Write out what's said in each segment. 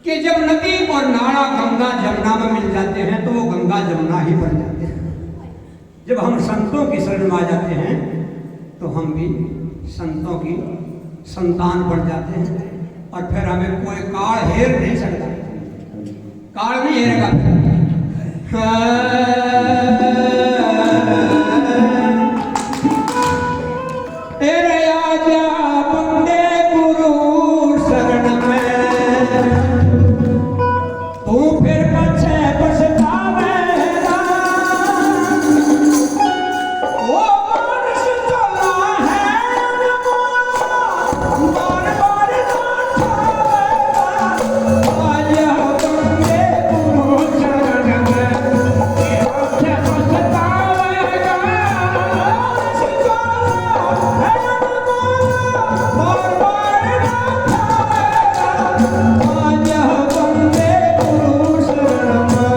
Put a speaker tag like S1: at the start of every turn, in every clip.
S1: कि जब नदी और नाला गंगा जमुना में मिल जाते हैं तो वो गंगा जमुना ही बन जाते हैं। जब हम संतों की शरण में आ जाते हैं तो हम भी संतों की संतान बन जाते हैं और फिर हमें कोई काल हेर नहीं सकता, काल नहीं हेरेगा। तेरे आजा बंदे गुरु शरण में, तू फिर पछे पछतावेगा। वो मानस चला है बार बार ना ठावेगा। आजा बंदे गुरु शरण में, पछे पछतावेगा। मानस चला है बार बार ना ठावेगा। आजा बंदे गुरु शरण में।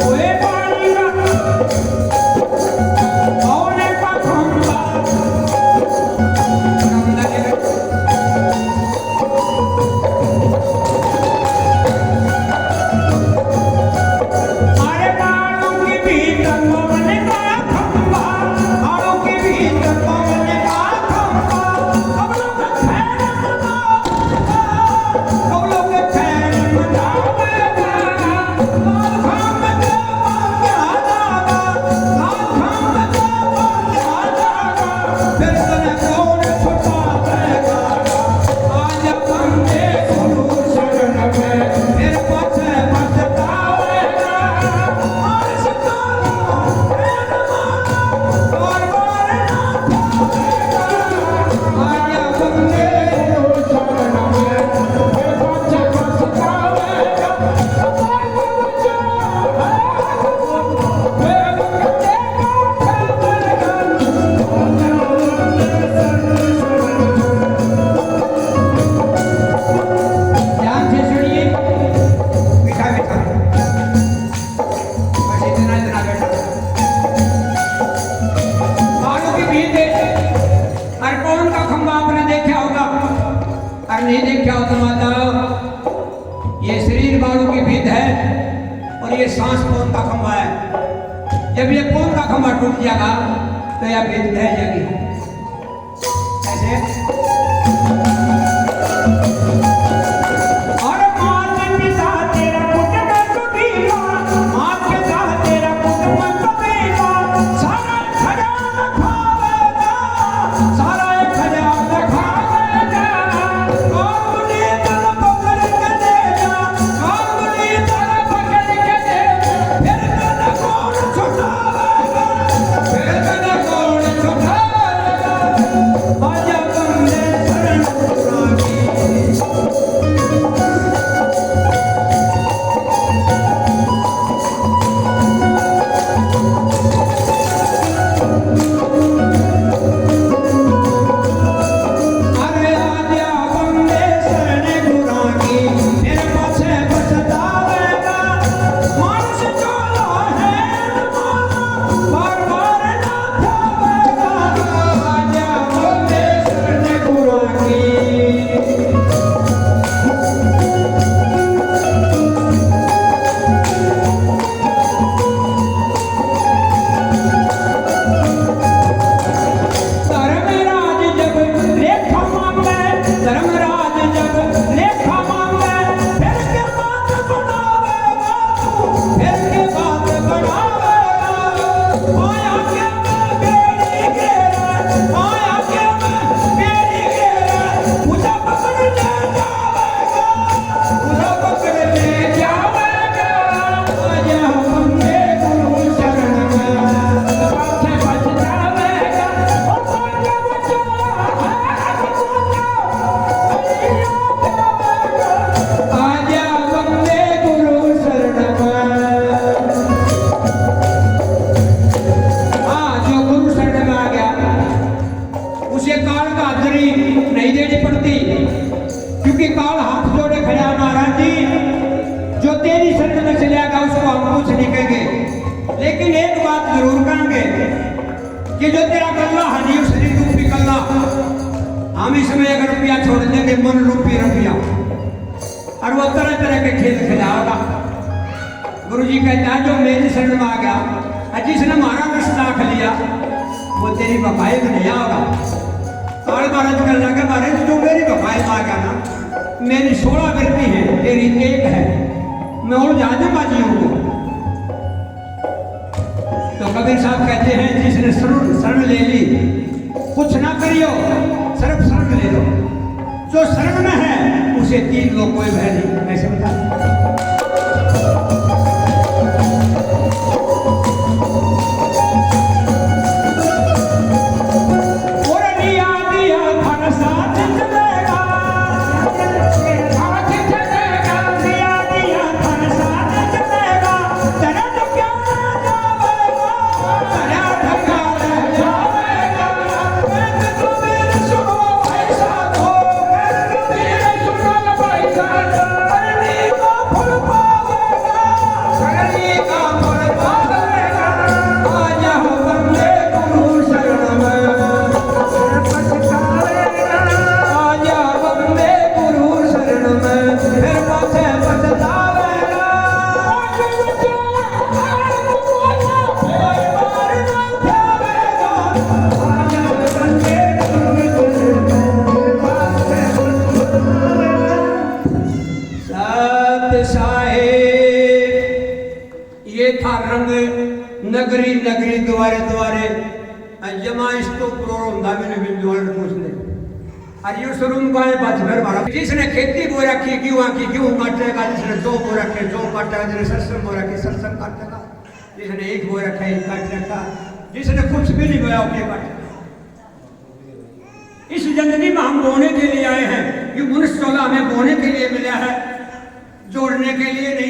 S1: ओए पानी का औने का खंभा, अरे बालों के भीतर पवन का खंभा, बालों के भीतर पवन का खंभा। कबलों के खैर मनावेगा, कबलों के खैर मनावेगा। लाल खाम के बांधा जागा, लाल खाम के बांधा जागा। फिर तने कौन छुड़ावेगा। आजा बंदे गुरु शरण में, फिर पछे पछतावेगा। मानस चला है बार बार ना ठावेगा। आजा बंदे गुरु शरण में, फिर पछे पछतावेगा। ध्यान से सुनिए, बैठा बैठा बस इतना इतना बैठा। बालों की भीड़ अरे कौन का खंभा आपने देखा होगा, अरे नहीं देखा हो तो माता ये शरीर बालों की भीड़ है और ये सांस कौन का खंभा है। जब ये कौन का खंभा टूट जाएगा तो यह भीड़ ढह जाएगी। ऐसे और मात पिता तेरा कुटुंब कबीला, मात पिता तेरा कुटुंब कबीला। सारा खजाना खावेगा, सारा खजाना खावेगा। कांगुली तल पकड़ के देगा, कांगुली तल पकड़ के देगा। फिर तने कौन छुड़ावेगा, फिर तने कौन छुड़ावेगा। आजा बंदे शरण पुरानी। अरे आजा बंदे शरण पुरानी, फिर पछे पछतावेगा। मानस चला है बार बार ना ठावेगा। आजा बंदे शरण पुरानी। धर्मराज जब लेखा मांगे, धर्मराज जब लेखा मांगे। फिर के बात बनावेगा तू, फिर के बात बनावेगा। माया के मैं बेड़ी घेरे, माया के मैं बेड़ी घेरे। मुझे पकड़ ले जावेगा, मुझे पकड़ ले जावेगा। आजा बंदे गुरु शरण में, पछे पछतावेगा। और आजा बचा आजा बंदे गुरु शरण में। जो गुरु शरण में आ गया उसे काल का हाजिरी नहीं देनी पड़ती, क्योंकि काल हाथ जोड़े खड़ा महाराज जी लेकिन एक बात जरूर कहेंगे कि जो तेरा गल्ला है नहीं शरीर रूपी गल्ला, हम इसमें अगर रुपया छोड़ देंगे मन रूपी रुपया, और वो तरह तरह के खेल खिलाएगा। गुरु जी कहता है जो मेरी शरण में आ गया और जिसने हमारा रास्ता ख लिया वो तेरी बपाई में नहीं आओगा। और महाराज कर लगे महाराज जो मेरी बपाई में आ गया ना, मेरी 16 वृत्ति है, तेरी एक है, मैं और ज्यादा बाजी हूँ। तो कबीर साहब कहते हैं जिसने शरण ले ली कुछ ना करियो, सिर्फ शरण ले लो। जो शरण में है उसे 3 लोग कोई भय नहीं। ऐसे बता नगरी नगरी द्वारे द्वारे जमाइश तो प्रोरोंदा मैंने भी जोड़ पूछने अरियो शोरूम का है बात भर मारा। जिसने खेती बो रखी गेहूं की गेहूं काटेगा, जिसने दो बो रखे दो काटेगा, जिसने सरसों बो रखी सरसों काटेगा, जिसने एक बो रखा एक काट रखा, जिसने कुछ भी नहीं बोया उसने काटेगा। इस जिंदगी में हम बोने के लिए आए हैं, ये मनुष्य हमें बोने के लिए मिला है, जोड़ने के लिए नहीं